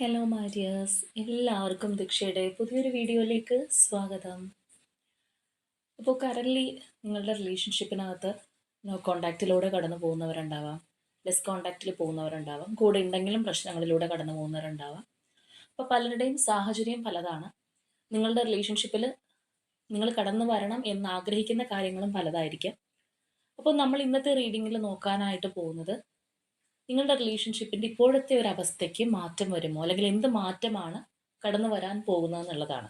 Hello my dears, എല്ലാവർക്കും ദീക്ഷയുടെ പുതിയൊരു വീഡിയോയിലേക്ക് സ്വാഗതം. അപ്പോൾ കറൻലി നിങ്ങളുടെ റിലേഷൻഷിപ്പിനകത്ത് നോ കോണ്ടാക്റ്റിലൂടെ കടന്നു പോകുന്നവരുണ്ടാവാം, ലെസ് കോണ്ടാക്റ്റിൽ പോകുന്നവരുണ്ടാവാം, കൂടെ ഉണ്ടെങ്കിലും പ്രശ്നങ്ങളിലൂടെ കടന്നു പോകുന്നവരുണ്ടാവാം. അപ്പോൾ പലരുടെയും സാഹചര്യം പലതാണ്. നിങ്ങളുടെ റിലേഷൻഷിപ്പിൽ നിങ്ങൾ കടന്നു വരണം എന്ന് ആഗ്രഹിക്കുന്ന കാര്യങ്ങളും പലതായിരിക്കാം. അപ്പോൾ നമ്മൾ ഇന്നത്തെ റീഡിങ്ങിൽ നോക്കാനായിട്ട് പോകുന്നത് നിങ്ങളുടെ റിലേഷൻഷിപ്പിൻ്റെ ഇപ്പോഴത്തെ ഒരു അവസ്ഥയ്ക്ക് മാറ്റം വരുമോ, അല്ലെങ്കിൽ എന്ത് മാറ്റമാണ് കടന്നു വരാൻ പോകുന്നത് എന്നുള്ളതാണ്.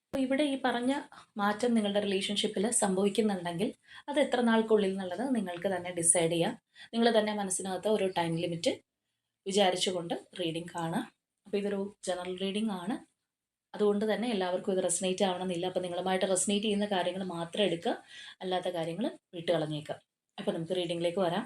അപ്പോൾ ഇവിടെ ഈ പറഞ്ഞ മാറ്റം നിങ്ങളുടെ റിലേഷൻഷിപ്പിൽ സംഭവിക്കുന്നുണ്ടെങ്കിൽ അത് എത്ര നാൾക്കുള്ളിൽ എന്നുള്ളത് നിങ്ങൾക്ക് തന്നെ ഡിസൈഡ് ചെയ്യാം. നിങ്ങൾ തന്നെ മനസ്സിനകത്ത് ഒരു ടൈം ലിമിറ്റ് വിചാരിച്ചുകൊണ്ട് റീഡിംഗ് കാണാം. അപ്പോൾ ഇതൊരു ജനറൽ റീഡിംഗ് ആണ്, അതുകൊണ്ട് തന്നെ എല്ലാവർക്കും ഇത് റെസനേറ്റ് ആവണമെന്നില്ല. അപ്പോൾ നിങ്ങളുമായിട്ട് റെസനേറ്റ് ചെയ്യുന്ന കാര്യങ്ങൾ മാത്രം എടുക്കുക, അല്ലാത്ത കാര്യങ്ങൾ വിട്ട് കളഞ്ഞേക്കുക. അപ്പോൾ നമുക്ക് റീഡിങ്ങിലേക്ക് വരാം.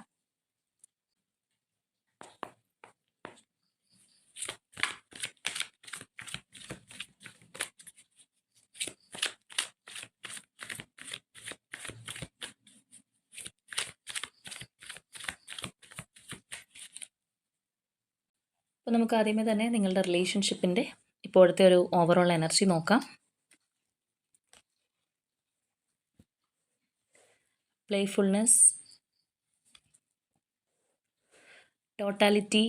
അപ്പോൾ നമുക്ക് ആദ്യമേ തന്നെ നിങ്ങളുടെ റിലേഷൻഷിപ്പിൻ്റെ ഇപ്പോഴത്തെ ഒരു ഓവറോൾ എനർജി നോക്കാം. Playfulness, totality,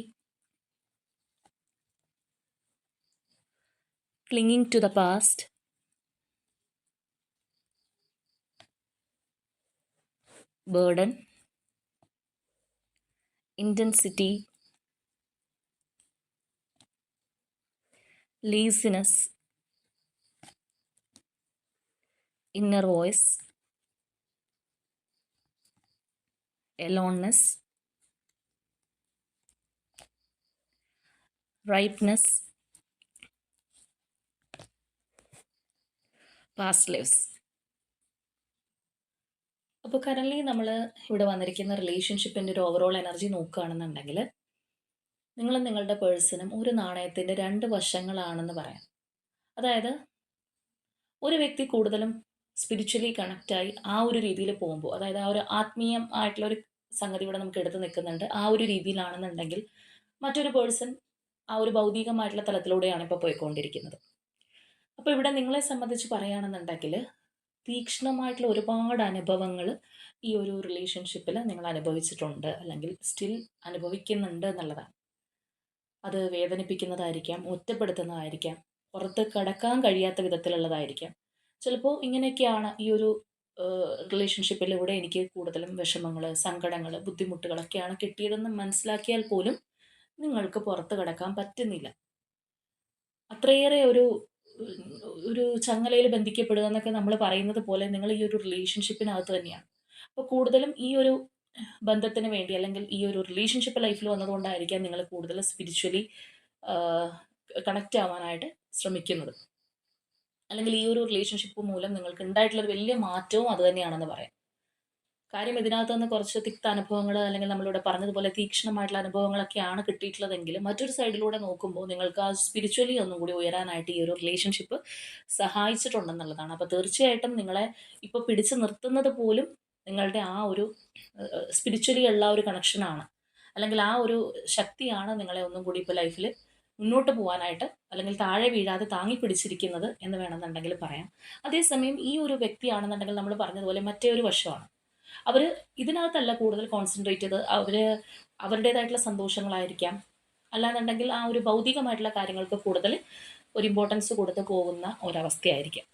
clinging to the past, burden, intensity, laziness, inner voice, aloneness, ripeness, past lives. അപ്പോൾ കറൻലി നമ്മൾ ഇവിടെ വന്നിരിക്കുന്ന റിലേഷൻഷിപ്പിൻ്റെ ഒരു ഓവറോൾ എനർജി നോക്കുകയാണെന്നുണ്ടെങ്കിൽ നിങ്ങളും നിങ്ങളുടെ പേഴ്സണും ഒരു നാണയത്തിൻ്റെ രണ്ട് വശങ്ങളാണെന്ന് പറയാം. അതായത് ഒരു വ്യക്തി കൂടുതലും സ്പിരിച്വലി കണക്റ്റായി ആ ഒരു രീതിയിൽ പോകുമ്പോൾ, അതായത് ആ ഒരു ആത്മീയം ആയിട്ടുള്ള ഒരു സംഗതി ഇവിടെ നമുക്ക് എടുത്ത് നിൽക്കുന്നുണ്ട്, ആ ഒരു രീതിയിലാണെന്നുണ്ടെങ്കിൽ മറ്റൊരു പേഴ്സൺ ആ ഒരു ഭൗതികമായിട്ടുള്ള തലത്തിലൂടെയാണ് ഇപ്പോൾ പോയിക്കൊണ്ടിരിക്കുന്നത്. അപ്പോൾ ഇവിടെ നിങ്ങളെ സംബന്ധിച്ച് പറയുകയാണെന്നുണ്ടെങ്കിൽ തീക്ഷ്ണമായിട്ടുള്ള ഒരുപാട് അനുഭവങ്ങൾ ഈ ഒരു റിലേഷൻഷിപ്പിൽ നിങ്ങൾ അനുഭവിച്ചിട്ടുണ്ട്, അല്ലെങ്കിൽ സ്റ്റിൽ അനുഭവിക്കുന്നുണ്ട് എന്നുള്ളതാണ്. അത് വേദനിപ്പിക്കുന്നതായിരിക്കാം, ഒറ്റപ്പെടുത്തുന്നതായിരിക്കാം, പുറത്ത് കടക്കാൻ കഴിയാത്ത വിധത്തിലുള്ളതായിരിക്കാം. ചിലപ്പോൾ ഇങ്ങനെയൊക്കെയാണ് ഈ ഒരു റിലേഷൻഷിപ്പിലൂടെ എനിക്ക് കൂടുതലും വിഷമങ്ങൾ, സങ്കടങ്ങൾ, ബുദ്ധിമുട്ടുകളൊക്കെയാണ് കിട്ടിയതെന്ന് മനസ്സിലാക്കിയാൽ പോലും നിങ്ങൾക്ക് പുറത്ത് കടക്കാൻ പറ്റുന്നില്ല. അത്രയേറെ ഒരു ഒരു ചങ്ങലയിൽ ബന്ധിക്കപ്പെടുക എന്നൊക്കെ നമ്മൾ പറയുന്നത് പോലെ നിങ്ങൾ ഈ ഒരു റിലേഷൻഷിപ്പിനകത്ത് തന്നെയാണ്. അപ്പോൾ കൂടുതലും ഈ ഒരു ബന്ധത്തിന് വേണ്ടി, അല്ലെങ്കിൽ ഈ ഒരു റിലേഷൻഷിപ്പ് ലൈഫിൽ വന്നതുകൊണ്ടായിരിക്കാം നിങ്ങൾ കൂടുതൽ സ്പിരിച്വലി കണക്റ്റ് ആവാനായിട്ട് ശ്രമിക്കുന്നത്. അല്ലെങ്കിൽ ഈ ഒരു റിലേഷൻഷിപ്പ് മൂലം നിങ്ങൾക്ക് ഉണ്ടായിട്ടുള്ളൊരു വലിയ മാറ്റവും അത് തന്നെയാണെന്ന് പറയാം. കാര്യം ഇതിനകത്ത് നിന്ന് കുറച്ച് തിക്ത അനുഭവങ്ങൾ, അല്ലെങ്കിൽ നമ്മളിവിടെ പറഞ്ഞതുപോലെ തീക്ഷ്ണമായിട്ടുള്ള അനുഭവങ്ങളൊക്കെയാണ് കിട്ടിയിട്ടുള്ളതെങ്കിലും മറ്റൊരു സൈഡിലൂടെ നോക്കുമ്പോൾ നിങ്ങൾക്ക് ആ സ്പിരിച്വലി ഒന്നും കൂടി ഉയരാനായിട്ട് ഈ ഒരു റിലേഷൻഷിപ്പ് സഹായിച്ചിട്ടുണ്ടെന്നുള്ളതാണ്. അപ്പോൾ തീർച്ചയായിട്ടും നിങ്ങളെ ഇപ്പോൾ പിടിച്ചു നിർത്തുന്നത് പോലും നിങ്ങളുടെ ആ ഒരു സ്പിരിച്വലി ഉള്ള ഒരു കണക്ഷനാണ്, അല്ലെങ്കിൽ ആ ഒരു ശക്തിയാണ് നിങ്ങളെ ഒന്നും കൂടി ഇപ്പോൾ ലൈഫിൽ മുന്നോട്ട് പോകാനായിട്ട്, അല്ലെങ്കിൽ താഴെ വീഴാതെ താങ്ങി പിടിച്ചിരിക്കുന്നത് എന്ന് വേണമെന്നുണ്ടെങ്കിൽ പറയാം. അതേസമയം ഈ ഒരു വ്യക്തിയാണെന്നുണ്ടെങ്കിൽ നമ്മൾ പറഞ്ഞതുപോലെ മറ്റേ ഒരു വശമാണ്. അവർ ഇതിനകത്തല്ല കൂടുതൽ കോൺസെൻട്രേറ്റ് ചെയ്ത് അവരുടേതായിട്ടുള്ള സന്തോഷങ്ങളായിരിക്കാം, അല്ലാന്നുണ്ടെങ്കിൽ ആ ഒരു ഭൗതികമായിട്ടുള്ള കാര്യങ്ങൾക്ക് കൂടുതൽ ഒരു ഇമ്പോർട്ടൻസ് കൊടുത്ത് പോകുന്ന ഒരവസ്ഥയായിരിക്കാം.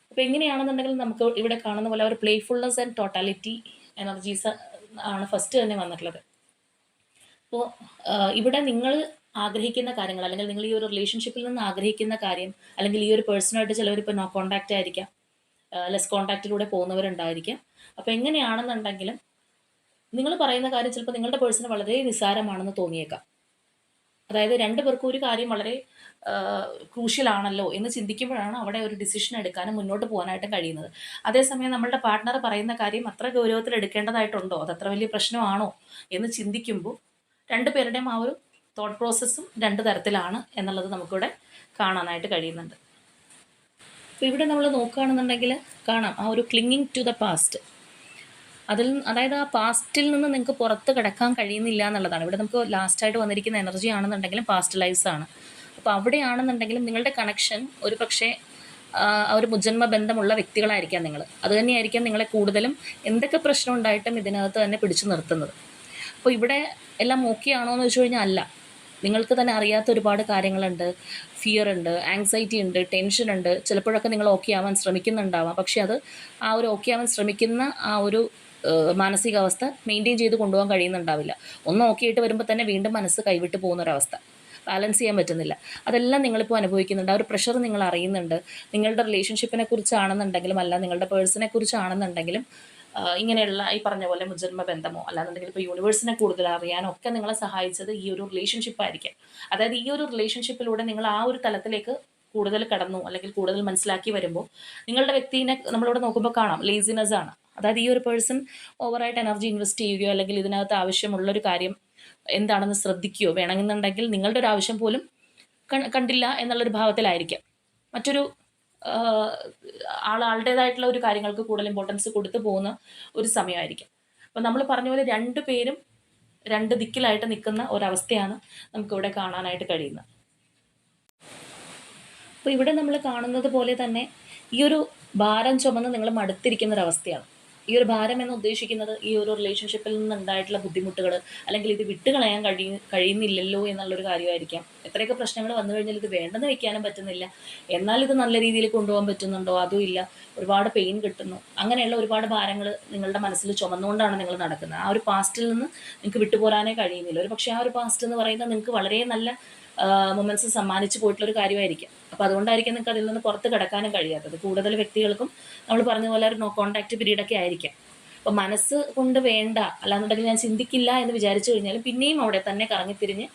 അപ്പോൾ എങ്ങനെയാണെന്നുണ്ടെങ്കിൽ നമുക്ക് ഇവിടെ കാണുന്ന പോലെ ഒരു പ്ലേഫുൾനെസ് ആൻഡ് ടോട്ടാലിറ്റി എനർജീസ് ആണ് ഫസ്റ്റ് തന്നെ വന്നിട്ടുള്ളത്. അപ്പോൾ ഇവിടെ നിങ്ങൾ ആഗ്രഹിക്കുന്ന കാര്യങ്ങൾ, അല്ലെങ്കിൽ നിങ്ങൾ ഈ ഒരു റിലേഷൻഷിപ്പിൽ നിന്ന് ആഗ്രഹിക്കുന്ന കാര്യം, അല്ലെങ്കിൽ ഈ ഒരു പേഴ്സണായിട്ട് ചിലവരിപ്പോൾ നോ കോണ്ടാക്റ്റ് ആയിരിക്കാം, ലെസ് കോണ്ടാക്റ്റിലൂടെ പോകുന്നവരുണ്ടായിരിക്കാം. അപ്പോൾ എങ്ങനെയാണെന്നുണ്ടെങ്കിലും നിങ്ങൾ പറയുന്ന കാര്യം ചിലപ്പോൾ നിങ്ങളുടെ പേഴ്സണ് വളരെ നിസ്സാരമാണെന്ന് തോന്നിയേക്കാം. അതായത് രണ്ടു പേർക്കും ഒരു കാര്യം വളരെ ക്രൂഷ്യലാണല്ലോ എന്ന് ചിന്തിക്കുമ്പോഴാണ് അവിടെ ഒരു ഡിസിഷൻ എടുക്കാനും മുന്നോട്ട് പോകാനായിട്ടും കഴിയുന്നത്. അതേസമയം നമ്മളുടെ പാർട്ട്ണർ പറയുന്ന കാര്യം അത്ര ഗൗരവത്തിൽ എടുക്കേണ്ടതായിട്ടുണ്ടോ, അതത്ര വലിയ പ്രശ്നമാണോ എന്ന് ചിന്തിക്കുമ്പോൾ രണ്ടുപേരുടെയും ആ ഒരു തോട്ട് പ്രോസസ്സും രണ്ട് തരത്തിലാണ് എന്നുള്ളത് നമുക്കിവിടെ കാണാനായിട്ട് കഴിയുന്നുണ്ട്. അപ്പോൾ ഇവിടെ നമ്മൾ നോക്കുകയാണെന്നുണ്ടെങ്കിൽ കാണാം ആ ഒരു ക്ലിങ്ങിങ് ടു ദ പാസ്റ്റ്. അതായത് ആ പാസ്റ്റിൽ നിന്ന് നിങ്ങൾക്ക് പുറത്ത് കിടക്കാൻ കഴിയുന്നില്ല എന്നുള്ളതാണ്. ഇവിടെ നമുക്ക് ലാസ്റ്റായിട്ട് വന്നിരിക്കുന്ന എനർജി ആണെന്നുണ്ടെങ്കിലും പാസ്റ്റ് ലൈഫ്സ് ആണ്. അപ്പോൾ അവിടെയാണെന്നുണ്ടെങ്കിലും നിങ്ങളുടെ കണക്ഷൻ ഒരു പക്ഷേ ഒരു മുജന്മ ബന്ധമുള്ള വ്യക്തികളായിരിക്കാം നിങ്ങൾ. അതുതന്നെയായിരിക്കാം നിങ്ങളെ കൂടുതലും എന്തൊക്കെ പ്രശ്നം ഉണ്ടായിട്ടും ഇതിനകത്ത് തന്നെ പിടിച്ചു നിർത്തുന്നത്. അപ്പോൾ ഇവിടെ എല്ലാം ഓക്കെ ആണോ എന്ന് വെച്ച് കഴിഞ്ഞാൽ അല്ല. നിങ്ങൾക്ക് തന്നെ അറിയാത്ത ഒരുപാട് കാര്യങ്ങളുണ്ട്. ഫിയർ ഉണ്ട്, ആങ്സൈറ്റി ഉണ്ട്, ടെൻഷൻ ഉണ്ട്. ചിലപ്പോഴൊക്കെ നിങ്ങൾ ഓക്കെ ആവാൻ ശ്രമിക്കുന്നുണ്ടാവാം. പക്ഷേ അത് ആ ഒരു ഓക്കെ ആവാൻ ശ്രമിക്കുന്ന ആ ഒരു മാനസികാവസ്ഥ മെയിൻറ്റെയിൻ ചെയ്ത് കൊണ്ടുപോകാൻ കഴിയുന്നുണ്ടാവില്ല. ഒന്ന് ഓക്കെ ആയിട്ട് വരുമ്പോൾ തന്നെ വീണ്ടും മനസ്സ് കൈവിട്ട് പോകുന്നൊരവസ്ഥ, ബാലൻസ് ചെയ്യാൻ പറ്റുന്നില്ല. അതെല്ലാം നിങ്ങളിപ്പോൾ അനുഭവിക്കുന്നുണ്ട്. ആ ഒരു പ്രഷർ നിങ്ങൾ അറിയുന്നുണ്ട്. നിങ്ങളുടെ റിലേഷൻഷിപ്പിനെ കുറിച്ചാണെന്നുണ്ടെങ്കിലും അല്ല നിങ്ങളുടെ പേഴ്സണെ കുറിച്ചാണെന്നുണ്ടെങ്കിലും ഇങ്ങനെയുള്ള ഈ പറഞ്ഞ പോലെ മുജന്മ ബന്ധമോ അല്ലാന്നുണ്ടെങ്കിൽ ഇപ്പോൾ യൂണിവേഴ്സിനെ കൂടുതൽ അറിയാനോ ഒക്കെ നിങ്ങളെ സഹായിച്ചത് ഈ ഒരു റിലേഷൻഷിപ്പ് ആയിരിക്കാം. അതായത് ഈ ഒരു റിലേഷൻഷിപ്പിലൂടെ നിങ്ങൾ ആ ഒരു തലത്തിലേക്ക് കൂടുതൽ കടന്നു അല്ലെങ്കിൽ കൂടുതൽ മനസ്സിലാക്കി വരുമ്പോൾ നിങ്ങളുടെ വ്യക്തിനെ നമ്മളിവിടെ നോക്കുമ്പോൾ കാണാം ലേസിനെസ് ആണ്. അതായത് ഈ ഒരു പേഴ്സൺ ഓവറായിട്ട് എനർജി ഇൻവെസ്റ്റ് ചെയ്യുകയോ അല്ലെങ്കിൽ ഇതിനകത്ത് ആവശ്യമുള്ളൊരു കാര്യം എന്താണെന്ന് ശ്രദ്ധിക്കുകയോ വേണമെന്നുണ്ടെങ്കിൽ നിങ്ങളുടെ ഒരു ആവശ്യം പോലും കണ്ടില്ല എന്നുള്ളൊരു ഭാവത്തിലായിരിക്കാം. മറ്റൊരു ആളുടേതായിട്ടുള്ള ഒരു കാര്യങ്ങൾക്ക് കൂടുതൽ ഇമ്പോർട്ടൻസ് കൊടുത്തു പോകുന്ന ഒരു സമയമായിരിക്കും. അപ്പം നമ്മൾ പറഞ്ഞ പോലെ രണ്ടു പേരും രണ്ട് ദിക്കിലായിട്ട് നിൽക്കുന്ന ഒരവസ്ഥയാണ് നമുക്കിവിടെ കാണാനായിട്ട് കഴിയുന്നത്. അപ്പോൾ ഇവിടെ നമ്മൾ കാണുന്നത് പോലെ തന്നെ ഈ ഒരു ഭാരം ചുമന്ന് നിങ്ങൾ മടുത്തിരിക്കുന്നൊരവസ്ഥയാണ്. ഈ ഒരു ഭാരം എന്ന് ഉദ്ദേശിക്കുന്നത് ഈ ഒരു റിലേഷൻഷിപ്പിൽ നിന്നുണ്ടായിട്ടുള്ള ബുദ്ധിമുട്ടുകൾ അല്ലെങ്കിൽ ഇത് വിട്ടുകളയാൻ കഴിയുന്നില്ലല്ലോ എന്നുള്ളൊരു കാര്യമായിരിക്കാം. എത്രയൊക്കെ പ്രശ്നങ്ങൾ വന്നു കഴിഞ്ഞാൽ ഇത് വേണ്ടെന്ന് വെക്കാനും പറ്റുന്നില്ല, എന്നാൽ ഇത് നല്ല രീതിയിൽ കൊണ്ടുപോകാൻ പറ്റുന്നുണ്ടോ അതും ഇല്ല. ഒരുപാട് പെയിൻ കിട്ടുന്നു. അങ്ങനെയുള്ള ഒരുപാട് ഭാരങ്ങൾ നിങ്ങളുടെ മനസ്സിൽ ചുമന്നുകൊണ്ടാണ് നിങ്ങൾ നടക്കുന്നത്. ആ ഒരു പാസ്റ്റിൽ നിന്ന് നിങ്ങൾക്ക് വിട്ടുപോരാനേ കഴിയുന്നില്ല. ഒരു പക്ഷേ ആ ഒരു പാസ്റ്റ് എന്ന് പറയുന്നത് നിങ്ങൾക്ക് വളരെ നല്ല മൊമെൻറ്റ്സ് സമ്മാനിച്ചു പോയിട്ടുള്ളൊരു കാര്യമായിരിക്കും. അപ്പോൾ അതുകൊണ്ടായിരിക്കും നിങ്ങൾക്ക് അതിൽ നിന്ന് പുറത്ത് കിടക്കാനും കഴിയാത്തത്. കൂടുതൽ വ്യക്തികൾക്കും നമ്മൾ പറഞ്ഞ പോലെ ഒരു നോ കോൺടാക്റ്റ് പീരീഡൊക്കെ ആയിരിക്കാം. അപ്പോൾ മനസ്സ് കൊണ്ട് വേണ്ട അല്ലാന്നുണ്ടെങ്കിൽ ഞാൻ ചിന്തിക്കില്ല എന്ന് വിചാരിച്ചു കഴിഞ്ഞാലും പിന്നെയും അവിടെ തന്നെ കറങ്ങിത്തിരിഞ്ഞ്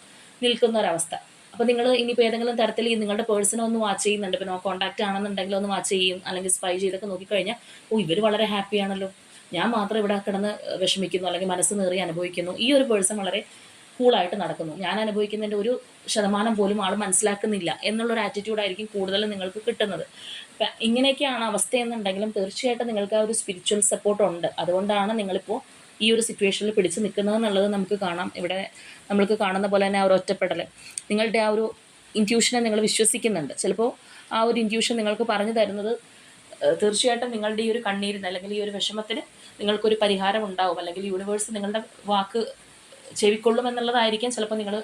നിൽക്കുന്ന ഒരവസ്ഥ. അപ്പോൾ നിങ്ങൾ ഇനിയിപ്പോൾ ഏതെങ്കിലും തരത്തിൽ ഈ നിങ്ങളുടെ പേഴ്സണെ ഒന്ന് വാച്ച് ചെയ്യുന്നുണ്ട്, ഇപ്പോൾ നോ കോൺടാക്റ്റ് ആണെന്നുണ്ടെങ്കിൽ ഒന്ന് വാച്ച് ചെയ്യും അല്ലെങ്കിൽ സ്പൈ ചെയ്തൊക്കെ നോക്കിക്കഴിഞ്ഞാൽ ഇവർ വളരെ ഹാപ്പിയാണല്ലോ, ഞാൻ മാത്രം ഇവിടെ കിടന്ന് വിഷമിക്കുന്നു അല്ലെങ്കിൽ മനസ്സ് നേറി അനുഭവിക്കുന്നു. ഈ ഒരു പേഴ്സൺ വളരെ കൂളായിട്ട് നടക്കുന്നു, ഞാൻ അനുഭവിക്കുന്നതിൻ്റെ ഒരു ശതമാനം പോലും ആൾ മനസ്സിലാക്കുന്നില്ല എന്നുള്ളൊരു ആറ്റിറ്റ്യൂഡായിരിക്കും കൂടുതലും നിങ്ങൾക്ക് കിട്ടുന്നത്. അപ്പം ഇങ്ങനെയൊക്കെയാണ് അവസ്ഥയെന്നുണ്ടെങ്കിലും തീർച്ചയായിട്ടും നിങ്ങൾക്ക് ആ ഒരു സ്പിരിച്വൽ സപ്പോർട്ട് ഉണ്ട്. അതുകൊണ്ടാണ് നിങ്ങളിപ്പോൾ ഈ ഒരു സിറ്റുവേഷനിൽ പിടിച്ച് നിൽക്കുന്നത് എന്നുള്ളത് നമുക്ക് കാണാം. ഇവിടെ നമ്മൾക്ക് കാണുന്ന പോലെ തന്നെ ആ ഒരു ഒറ്റപ്പെടൽ, നിങ്ങളുടെ ആ ഒരു ഇൻറ്റ്യൂഷനെ നിങ്ങൾ വിശ്വസിക്കുന്നുണ്ട്. ചിലപ്പോൾ ആ ഒരു ഇൻറ്റ്യൂഷൻ നിങ്ങൾക്ക് പറഞ്ഞു തരുന്നത് തീർച്ചയായിട്ടും നിങ്ങളുടെ ഈ ഒരു കണ്ണീരിന് അല്ലെങ്കിൽ ഈ ഒരു വിഷമത്തിന് നിങ്ങൾക്കൊരു പരിഹാരം ഉണ്ടാവും, അല്ലെങ്കിൽ യൂണിവേഴ്സ് നിങ്ങളുടെ വാക്ക് ചെവിക്കൊള്ളുമെന്നുള്ളതായിരിക്കും ചിലപ്പോൾ നിങ്ങൾ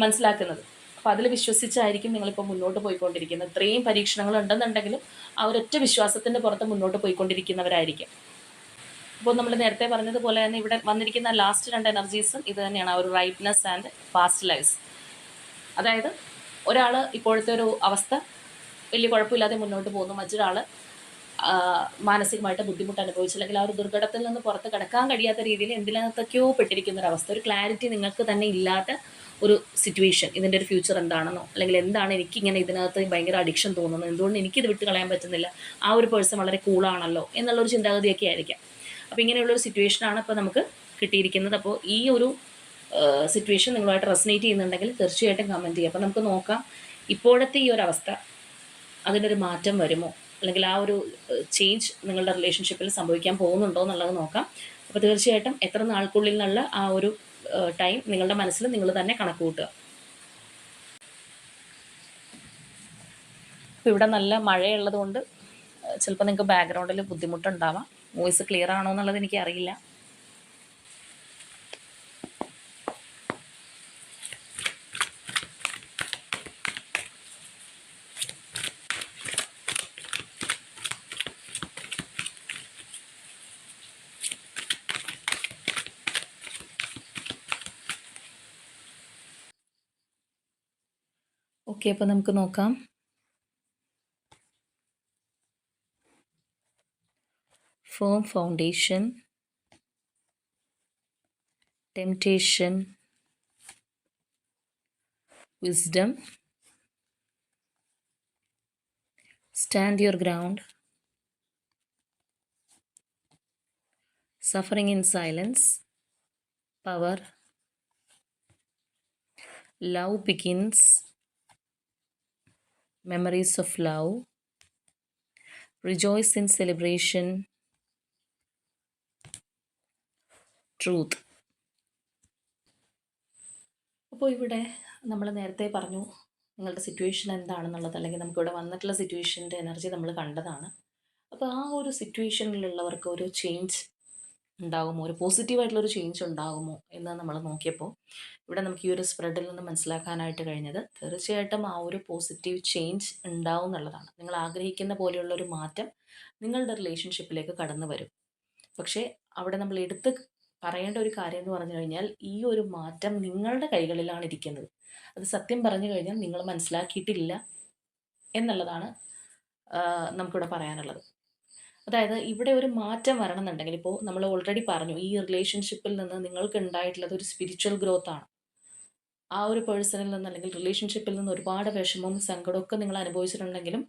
മനസ്സിലാക്കുന്നത്. അപ്പോൾ അതിൽ വിശ്വസിച്ചായിരിക്കും നിങ്ങളിപ്പോൾ മുന്നോട്ട് പോയിക്കൊണ്ടിരിക്കുന്നത്. ഇത്രയും പരീക്ഷണങ്ങൾ ഉണ്ടെന്നുണ്ടെങ്കിലും ആ ഒരൊറ്റ വിശ്വാസത്തിൻ്റെ പുറത്ത് മുന്നോട്ട് പോയിക്കൊണ്ടിരിക്കുന്നവരായിരിക്കും. അപ്പോൾ നമ്മൾ നേരത്തെ പറഞ്ഞതുപോലെ തന്നെ ഇവിടെ വന്നിരിക്കുന്ന ലാസ്റ്റ് 2 എനർജീസും ഇത് തന്നെയാണ്, ആ ഒരു റൈറ്റ്നെസ് ആൻഡ് പാസ്റ്റ് ലൈഫ്സ്. അതായത് ഒരാൾ ഇപ്പോഴത്തെ ഒരു അവസ്ഥ വലിയ കുഴപ്പമില്ലാതെ മുന്നോട്ട് പോകുന്നു, മറ്റൊരാൾ മാനസികമായിട്ട് ബുദ്ധിമുട്ട് അനുഭവിച്ചു അല്ലെങ്കിൽ ആ ഒരു ദുർഘടത്തിൽ നിന്ന് പുറത്ത് കിടക്കാൻ കഴിയാത്ത രീതിയിൽ എന്തിനകത്തൊക്കെയോ പെട്ടിരിക്കുന്നൊരവസ്ഥ, ഒരു ക്ലാരിറ്റി നിങ്ങൾക്ക് തന്നെ ഇല്ലാത്ത ഒരു സിറ്റുവേഷൻ. ഇതിൻ്റെ ഒരു ഫ്യൂച്ചർ എന്താണെന്നോ അല്ലെങ്കിൽ എന്താണ് എനിക്കിങ്ങനെ ഇതിനകത്ത് ഭയങ്കര അഡിക്ഷൻ തോന്നുന്നത്, എന്തുകൊണ്ട് എനിക്കിത് വിട്ട് കളയാൻ പറ്റുന്നില്ല, ആ ഒരു പേഴ്സൺ വളരെ കൂളാണല്ലോ എന്നുള്ളൊരു ചിന്താഗതിയൊക്കെ ആയിരിക്കാം. അപ്പോൾ ഇങ്ങനെയുള്ളൊരു സിറ്റുവേഷനാണ് ഇപ്പോൾ നമുക്ക് കിട്ടിയിരിക്കുന്നത്. അപ്പോൾ ഈ ഒരു സിറ്റുവേഷൻ നിങ്ങളുമായിട്ട് റെസനേറ്റ് ചെയ്യുന്നുണ്ടെങ്കിൽ തീർച്ചയായിട്ടും കമൻറ്റ് ചെയ്യുക. അപ്പോൾ നമുക്ക് നോക്കാം ഇപ്പോഴത്തെ ഈ ഒരു അവസ്ഥ അതിനൊരു മാറ്റം വരുമോ അല്ലെങ്കിൽ ആ ഒരു ചേഞ്ച് നിങ്ങളുടെ റിലേഷൻഷിപ്പിൽ സംഭവിക്കാൻ പോകുന്നുണ്ടോ എന്നുള്ളത് നോക്കാം. അപ്പോൾ തീർച്ചയായിട്ടും എത്ര നാൾക്കുള്ളിൽ നിന്നുള്ള ആ ഒരു ടൈം നിങ്ങളുടെ മനസ്സിൽ നിങ്ങൾ തന്നെ കണക്ക് കൂട്ടുക. അപ്പോൾ ഇവിടെ നല്ല മഴയുള്ളത് കൊണ്ട് ചിലപ്പോൾ നിങ്ങൾക്ക് ബാക്ക്ഗ്രൗണ്ടിൽ ബുദ്ധിമുട്ടുണ്ടാവാം. വോയിസ് ക്ലിയർ ആണോ എന്നുള്ളത് എനിക്ക് അറിയില്ല. ഓക്കെ, അപ്പോൾ നമുക്ക് നോക്കാം. Firm foundation, temptation, wisdom, stand your ground, suffering in silence, power, love begins, memories of love, rejoice in celebration, truth. അപ്പോൾ ഇവിടെ നമ്മൾ നേരത്തെ പറഞ്ഞു നിങ്ങളുടെ സിറ്റുവേഷൻ എന്താണെന്നുള്ളത്, അല്ലെങ്കിൽ നമുക്കിവിടെ വന്നിട്ടുള്ള സിറ്റുവേഷൻ്റെ എനർജി നമ്മൾ കണ്ടതാണ്. അപ്പോൾ ആ ഒരു സിറ്റുവേഷനിലുള്ളവർക്ക് ഒരു ചേഞ്ച് ഉണ്ടാകുമോ, ഒരു പോസിറ്റീവായിട്ടുള്ളൊരു ചേഞ്ച് ഉണ്ടാകുമോ എന്ന് നമ്മൾ നോക്കിയപ്പോൾ ഇവിടെ നമുക്ക് ഈ ഒരു സ്പ്രെഡിൽ നിന്ന് മനസ്സിലാക്കാനായിട്ട് കഴിഞ്ഞത് തീർച്ചയായിട്ടും ആ ഒരു പോസിറ്റീവ് ചേഞ്ച് ഉണ്ടാവും എന്നുള്ളതാണ്. നിങ്ങൾ ആഗ്രഹിക്കുന്ന പോലെയുള്ള ഒരു മാറ്റം നിങ്ങളുടെ റിലേഷൻഷിപ്പിലേക്ക് കടന്നു വരും. പക്ഷേ അവിടെ നമ്മൾ എടുത്ത് പറയേണ്ട ഒരു കാര്യം എന്ന് പറഞ്ഞു കഴിഞ്ഞാൽ ഈ ഒരു മാറ്റം നിങ്ങളുടെ കൈകളിലാണ് ഇരിക്കുന്നത്. അത് സത്യം പറഞ്ഞു കഴിഞ്ഞാൽ നിങ്ങൾ മനസ്സിലാക്കിയിട്ടില്ല എന്നുള്ളതാണ് നമുക്കിവിടെ പറയാനുള്ളത്. അതായത് ഇവിടെ ഒരു മാറ്റം വരണമെന്നുണ്ടെങ്കിൽ ഇപ്പോൾ നമ്മൾ ഓൾറെഡി പറഞ്ഞു ഈ റിലേഷൻഷിപ്പിൽ നിന്ന് നിങ്ങൾക്ക് ഉണ്ടായിട്ടുള്ളത് ഒരു സ്പിരിച്വൽ ഗ്രോത്ത് ആണ്. ആ ഒരു പേഴ്സണിൽ നിന്ന് അല്ലെങ്കിൽ റിലേഷൻഷിപ്പിൽ നിന്ന് ഒരുപാട് വിഷമവും സങ്കടമൊക്കെ നിങ്ങൾ അനുഭവിച്ചിട്ടുണ്ടെങ്കിലും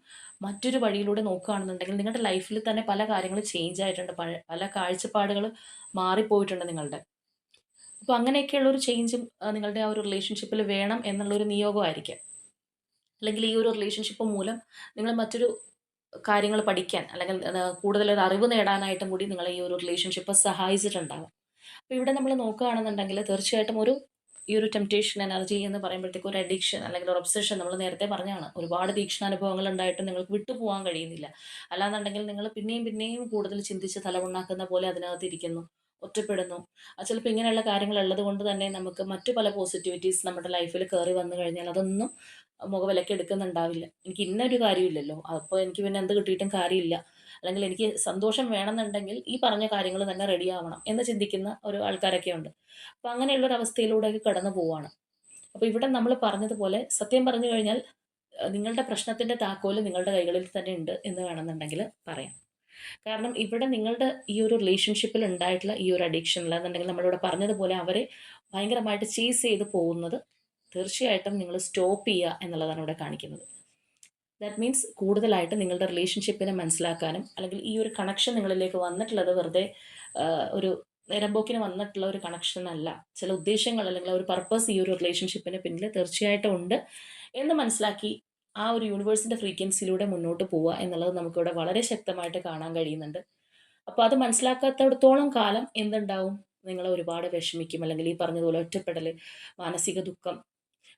മറ്റൊരു വഴിയിലൂടെ നോക്കുകയാണെന്നുണ്ടെങ്കിൽ നിങ്ങളുടെ ലൈഫിൽ തന്നെ പല കാര്യങ്ങളും ചേഞ്ച് ആയിട്ടുണ്ട്. പല കാഴ്ചപ്പാടുകൾ മാറിപ്പോയിട്ടുണ്ട് നിങ്ങളുടെ. അപ്പോൾ അങ്ങനെയൊക്കെയുള്ള ഒരു ചേഞ്ചും നിങ്ങളുടെ ആ ഒരു റിലേഷൻഷിപ്പിൽ വേണം എന്നുള്ളൊരു നിയോഗമായിരിക്കാം. അല്ലെങ്കിൽ ഈ ഒരു റിലേഷൻഷിപ്പ് മൂലം നിങ്ങൾ മറ്റൊരു കാര്യങ്ങൾ പഠിക്കാൻ അല്ലെങ്കിൽ കൂടുതലൊരു അറിവ് നേടാനായിട്ടും കൂടി നിങ്ങളെ ഈ ഒരു റിലേഷൻഷിപ്പ് സഹായിച്ചിട്ടുണ്ടാകും. അപ്പോൾ ഇവിടെ നമ്മൾ നോക്കുകയാണെന്നുണ്ടെങ്കിൽ തീർച്ചയായിട്ടും ഈ ഒരു ടെംപ്റ്റേഷൻ എനർജി എന്ന് പറയുമ്പോഴത്തേക്കും ഒരു അഡിക്ഷൻ അല്ലെങ്കിൽ ഒരു ഒബ്സഷൻ നമ്മൾ നേരത്തെ പറഞ്ഞാണ്. ഒരുപാട് തീക്ഷ്ണാനുഭവങ്ങൾ ഉണ്ടായിട്ടും നിങ്ങൾക്ക് വിട്ടുപോകാൻ കഴിയുന്നില്ല. അല്ലാന്നുണ്ടെങ്കിൽ നിങ്ങൾ പിന്നെയും പിന്നെയും കൂടുതൽ ചിന്തിച്ച് തലമുണ്ടാക്കുന്ന പോലെ അതിനകത്ത് ഇരിക്കുന്നു, ഒറ്റപ്പെടുന്നു. ചിലപ്പോൾ ഇങ്ങനെയുള്ള കാര്യങ്ങൾ ഉള്ളത് കൊണ്ട് തന്നെ നമുക്ക് മറ്റു പല പോസിറ്റിവിറ്റീസ് നമ്മുടെ ലൈഫിൽ കയറി വന്നു കഴിഞ്ഞാൽ അതൊന്നും മുഖവിലയ്ക്ക് എടുക്കുന്നുണ്ടാവില്ല. എനിക്ക് ഇന്നൊരു കാര്യമില്ലല്ലോ, അപ്പോൾ എനിക്ക് പിന്നെ എന്ത് കിട്ടിയിട്ടും കാര്യമില്ല, അല്ലെങ്കിൽ എനിക്ക് സന്തോഷം വേണമെന്നുണ്ടെങ്കിൽ ഈ പറഞ്ഞ കാര്യങ്ങൾ തന്നെ റെഡി ആവണം എന്ന് ചിന്തിക്കുന്ന ഒരു ആൾക്കാരൊക്കെ ഉണ്ട്. അപ്പോൾ അങ്ങനെയുള്ളൊരു അവസ്ഥയിലൂടെയൊക്കെ കടന്നു പോവാണ്. അപ്പോൾ ഇവിടെ നമ്മൾ പറഞ്ഞതുപോലെ സത്യം പറഞ്ഞു കഴിഞ്ഞാൽ നിങ്ങളുടെ പ്രശ്നത്തിൻ്റെ താക്കോല് നിങ്ങളുടെ കൈകളിൽ തന്നെ ഉണ്ട് എന്ന് വേണമെന്നുണ്ടെങ്കിൽ പറയാം. കാരണം ഇവിടെ നിങ്ങളുടെ ഈ ഒരു റിലേഷൻഷിപ്പിൽ ഉണ്ടായിട്ടുള്ള ഈ ഒരു അഡിക്ഷൻ അല്ലാന്നുണ്ടെങ്കിൽ നമ്മളിവിടെ പറഞ്ഞതുപോലെ അവരെ ഭയങ്കരമായിട്ട് ചേസ് ചെയ്ത് പോകുന്നത് തീർച്ചയായിട്ടും നിങ്ങൾ സ്റ്റോപ്പ് ചെയ്യുക എന്നുള്ളതാണ് ഇവിടെ കാണിക്കുന്നത്. ദാറ്റ് മീൻസ് കൂടുതലായിട്ട് നിങ്ങളുടെ റിലേഷൻഷിപ്പിനെ മനസ്സിലാക്കാനും അല്ലെങ്കിൽ ഈ ഒരു കണക്ഷൻ നിങ്ങളിലേക്ക് വന്നിട്ടുള്ളത് വെറുതെ ഒരു നേരമ്പോക്കിന് വന്നിട്ടുള്ള ഒരു കണക്ഷൻ അല്ല. ചില ഉദ്ദേശങ്ങൾ അല്ലെങ്കിൽ ഒരു പർപ്പസ് ഈ ഒരു റിലേഷൻഷിപ്പിന് പിന്നിൽ തീർച്ചയായിട്ടും ഉണ്ട് എന്ന് മനസ്സിലാക്കി ആ ഒരു യൂണിവേഴ്സിൻ്റെ ഫ്രീക്വൻസിയിലൂടെ മുന്നോട്ട് പോവുക എന്നുള്ളത് നമുക്കിവിടെ വളരെ ശക്തമായിട്ട് കാണാൻ കഴിയുന്നുണ്ട്. അപ്പോൾ അത് മനസ്സിലാക്കാത്തിടത്തോളം കാലം എന്തുണ്ടാവും, നിങ്ങൾ ഒരുപാട് വിഷമിക്കും. അല്ലെങ്കിൽ ഈ പറഞ്ഞതുപോലെ ഒറ്റപ്പെടൽ, മാനസിക ദുഃഖം,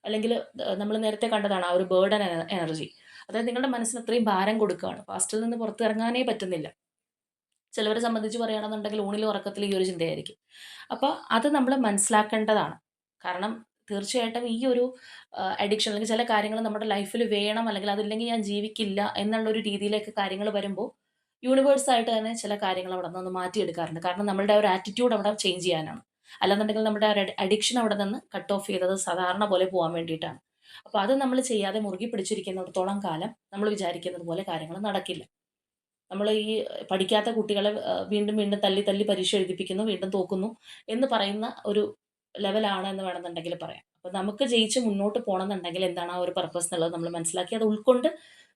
അല്ലെങ്കിൽ നമ്മൾ നേരത്തെ കണ്ടതാണ് ആ ഒരു ബേർഡൻ എനർജി. അതായത് നിങ്ങളുടെ മനസ്സിന് അത്രയും ഭാരം കൊടുക്കുകയാണ്, പാസ്റ്റിൽ നിന്ന് പുറത്തിറങ്ങാനേ പറ്റുന്നില്ല. ചിലവരെ സംബന്ധിച്ച് പറയുകയാണെന്നുണ്ടെങ്കിൽ ഊണിലും ഉറക്കത്തിലും ഈ ഒരു ചിന്തയായിരിക്കും. അപ്പോൾ അത് നമ്മൾ മനസ്സിലാക്കേണ്ടതാണ്. കാരണം തീർച്ചയായിട്ടും ഈ ഒരു അഡിക്ഷൻ അല്ലെങ്കിൽ ചില കാര്യങ്ങൾ നമ്മുടെ ലൈഫിൽ വേണം, അല്ലെങ്കിൽ അതില്ലെങ്കിൽ ഞാൻ ജീവിക്കില്ല എന്നുള്ളൊരു രീതിയിലേക്ക് കാര്യങ്ങൾ വരുമ്പോൾ യൂണിവേഴ്സായിട്ട് തന്നെ ചില കാര്യങ്ങൾ അവിടെ നിന്ന് മാറ്റിയെടുക്കാറുണ്ട്. കാരണം നമ്മളുടെ ആ ഒരു ആറ്റിറ്റ്യൂഡ് അവിടെ ചേഞ്ച് ചെയ്യാനാണ്. അല്ലാന്നുണ്ടെങ്കിൽ നമ്മുടെ ഒരു അഡിക്ഷൻ അവിടെ നിന്ന് കട്ട് ഓഫ് ചെയ്തത് സാധാരണ പോലെ പോകാൻ വേണ്ടിയിട്ടാണ്. അപ്പോൾ അത് നമ്മൾ ചെയ്യാതെ മുറുകി പിടിച്ചിരിക്കുന്നിടത്തോളം കാലം നമ്മൾ വിചാരിക്കുന്നത് പോലെ കാര്യങ്ങൾ നടക്കില്ല. നമ്മൾ ഈ പഠിക്കാത്ത കുട്ടികളെ വീണ്ടും വീണ്ടും തല്ലി തല്ലി പരീക്ഷ എഴുതിപ്പിക്കുന്നു, വീണ്ടും തോക്കുന്നു എന്ന് പറയുന്ന ഒരു ലെവലാണ് എന്ന് വേണമെന്നുണ്ടെങ്കിൽ പറയാം. അപ്പോൾ നമുക്ക് ജയിച്ച് മുന്നോട്ട് പോകണമെന്നുണ്ടെങ്കിൽ എന്താണ് ആ ഒരു പർപ്പസ് എന്നുള്ളത് നമ്മൾ മനസ്സിലാക്കി അത് ഉൾക്കൊണ്ട്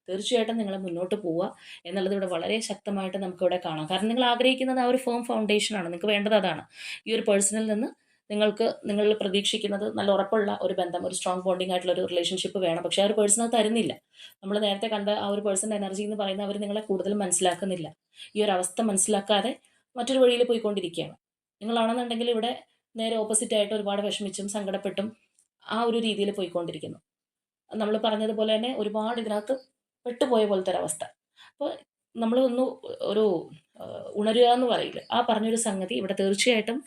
തീർച്ചയായിട്ടും നിങ്ങൾ മുന്നോട്ട് പോവുക എന്നുള്ളത് ഇവിടെ വളരെ ശക്തമായിട്ട് നമുക്കിവിടെ കാണാം. കാരണം നിങ്ങൾ ആഗ്രഹിക്കുന്നത് ആ ഒരു ഫേം ഫൗണ്ടേഷനാണ്. നിങ്ങൾക്ക് വേണ്ടത് അതാണ്. ഈ ഒരു പേഴ്സണിൽ നിന്ന് നിങ്ങൾ പ്രതീക്ഷിക്കുന്നത് നല്ല ഉറപ്പുള്ള ഒരു ബന്ധം, ഒരു സ്ട്രോങ് ബോണ്ടിങ് ആയിട്ടുള്ള ഒരു റിലേഷൻഷിപ്പ് വേണം. പക്ഷേ ആ ഒരു പേഴ്സൺ അത് തരുന്നില്ല. നമ്മൾ നേരത്തെ കണ്ട ആ ഒരു പേഴ്സൻ്റെ എനർജി എന്ന് പറയുന്നത് അവർ നിങ്ങളെ കൂടുതൽ മനസ്സിലാക്കുന്നില്ല. ഈ ഒരു അവസ്ഥ മനസ്സിലാക്കാതെ മറ്റൊരു വഴിയിൽ പോയിക്കൊണ്ടിരിക്കുകയാണ്. നിങ്ങളാണെന്നുണ്ടെങ്കിൽ ഇവിടെ നേരെ ഓപ്പോസിറ്റ് ആയിട്ട് ഒരുപാട് വിഷമിച്ചും സങ്കടപ്പെട്ടും ആ ഒരു രീതിയിൽ പോയിക്കൊണ്ടിരിക്കുന്നു. നമ്മൾ പറഞ്ഞതുപോലെ തന്നെ ഒരുപാട് ഇതിനകത്ത് പെട്ടുപോയ പോലത്തെ ഒരവസ്ഥ. അപ്പോൾ നമ്മൾ ഒന്ന് ഒരു ഉണരുക എന്ന് പറയില്ലേ, ആ പറഞ്ഞൊരു സംഗതി ഇവിടെ തീർച്ചയായിട്ടും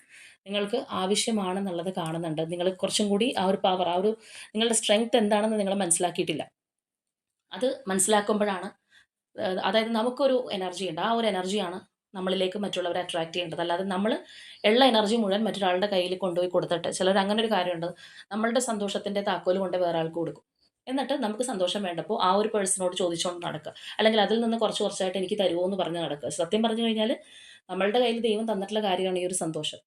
നിങ്ങൾക്ക് ആവശ്യമാണെന്നുള്ളത് കാണുന്നുണ്ട്. നിങ്ങൾ കുറച്ചും കൂടി ആ ഒരു പവർ, ആ ഒരു നിങ്ങളുടെ സ്ട്രെങ്ത് എന്താണെന്ന് നിങ്ങൾ മനസ്സിലാക്കിയിട്ടില്ല. അത് മനസ്സിലാക്കുമ്പോഴാണ് അതായത് നമുക്കൊരു എനർജി ഉണ്ട്. ആ ഒരു എനർജിയാണ് നമ്മളിലേക്ക് മറ്റുള്ളവരെ അട്രാക്ട് ചെയ്യേണ്ടത്. അല്ലാതെ നമ്മൾ ഉള്ള എനർജി മുഴുവൻ മറ്റൊരാളുടെ കയ്യിൽ കൊണ്ടുപോയി കൊടുത്തിട്ട്, ചിലർ അങ്ങനെ ഒരു കാര്യമുണ്ട്, നമ്മളുടെ സന്തോഷത്തിൻ്റെ താക്കോൽ കൊണ്ട് വേറെ ആൾക്ക് കൊടുക്കും. എന്നിട്ട് നമുക്ക് സന്തോഷം വേണ്ടപ്പോൾ ആ ഒരു പേഴ്സണോട് ചോദിച്ചുകൊണ്ട് നടക്കുക. അല്ലെങ്കിൽ അതിൽ നിന്ന് കുറച്ച് കുറച്ചായിട്ട് എനിക്ക് തരുമോ എന്ന് പറഞ്ഞ് നടക്കുക. സത്യം പറഞ്ഞു കഴിഞ്ഞാൽ നമ്മളുടെ കയ്യിൽ ദൈവം തന്നിട്ടുള്ള കാര്യമാണ് ഈ ഒരു സന്തോഷം.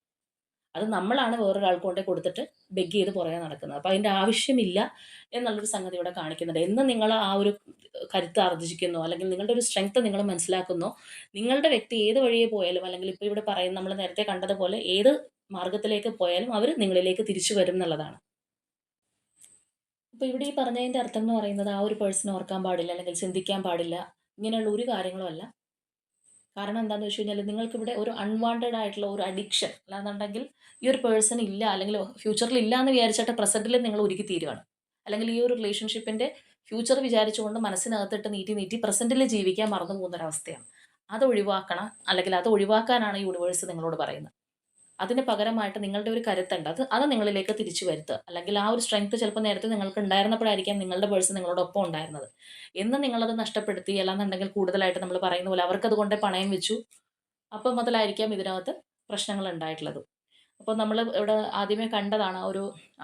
അത് നമ്മളാണ് വേറൊരാൾക്ക് കൊണ്ടേ കൊടുത്തിട്ട് ബെഗ് ചെയ്ത് പുറകെ നടക്കുന്നത്. അപ്പോൾ അതിൻ്റെ ആവശ്യമില്ല എന്നുള്ളൊരു സംഗതി ഇവിടെ കാണിക്കുന്നുണ്ട്. എന്ന് നിങ്ങൾ ആ ഒരു കരുത്ത് ആർജിക്കുന്നോ, അല്ലെങ്കിൽ നിങ്ങളുടെ ഒരു സ്ട്രെങ്ത് നിങ്ങൾ മനസ്സിലാക്കുന്നോ, നിങ്ങളുടെ വ്യക്തി ഏത് വഴിയെ പോയാലും, അല്ലെങ്കിൽ ഇപ്പോൾ ഇവിടെ പറയുന്ന നമ്മൾ നേരത്തെ കണ്ടതുപോലെ ഏത് മാർഗത്തിലേക്ക് പോയാലും അവർ നിങ്ങളിലേക്ക് തിരിച്ചു വരും എന്നുള്ളതാണ്. അപ്പോൾ ഇവിടെ ഈ പറഞ്ഞതിൻ്റെ അർത്ഥം എന്ന് പറയുന്നത് ആ ഒരു പേഴ്സണെ ഓർക്കാൻ പാടില്ല, അല്ലെങ്കിൽ ചിന്തിക്കാൻ പാടില്ല, ഇങ്ങനെയുള്ള ഒരു കാര്യങ്ങളും അല്ല. കാരണം എന്താണെന്ന് വെച്ച് കഴിഞ്ഞാൽ നിങ്ങൾക്കിവിടെ ഒരു അൺവാണ്ടഡ് ആയിട്ടുള്ള ഒരു അഡിക്ഷൻ അല്ലാന്നുണ്ടെങ്കിൽ ഈ ഒരു പേഴ്സൺ ഇല്ല, അല്ലെങ്കിൽ ഫ്യൂച്ചറിൽ ഇല്ല എന്ന് വിചാരിച്ചിട്ട് പ്രസൻറ്റിൽ നിങ്ങൾ ഒരുക്കി തീരുവാണ്. അല്ലെങ്കിൽ ഈ ഒരു റിലേഷൻഷിപ്പിൻ്റെ ഫ്യൂച്ചർ വിചാരിച്ചുകൊണ്ട് മനസ്സിനകത്തിട്ട് നീട്ടി നീട്ടി പ്രസൻറ്റിൽ ജീവിക്കാൻ മറന്നു പോകുന്നൊരവസ്ഥയാണ്. അത് ഒഴിവാക്കണം, അല്ലെങ്കിൽ അത് ഒഴിവാക്കാനാണ് യൂണിവേഴ്സ് നിങ്ങളോട് പറയുന്നത്. അതിന് പകരമായിട്ട് നിങ്ങളുടെ ഒരു കരുത്തുണ്ട്, അത് അത് നിങ്ങളിലേക്ക് തിരിച്ചു വരുത്തുക. അല്ലെങ്കിൽ ആ ഒരു സ്ട്രെങ്ത് ചിലപ്പോൾ നേരത്തെ നിങ്ങൾക്ക് ഉണ്ടായിരുന്നപ്പോഴായിരിക്കാം നിങ്ങളുടെ പേഴ്സൺ നിങ്ങളോടൊപ്പം ഉണ്ടായിരുന്നത്. എന്ന് നിങ്ങളത് നഷ്ടപ്പെടുത്തി, അല്ലാന്നുണ്ടെങ്കിൽ കൂടുതലായിട്ട് നമ്മൾ പറയുന്ന പോലെ അവർക്കത് കൊണ്ട് പണയം വെച്ചു, അപ്പം മുതലായിരിക്കാം ഇതിനകത്ത് പ്രശ്നങ്ങൾ ഉണ്ടായിട്ടുള്ളത്. അപ്പോൾ നമ്മൾ ഇവിടെ ആദ്യമേ കണ്ടതാണ്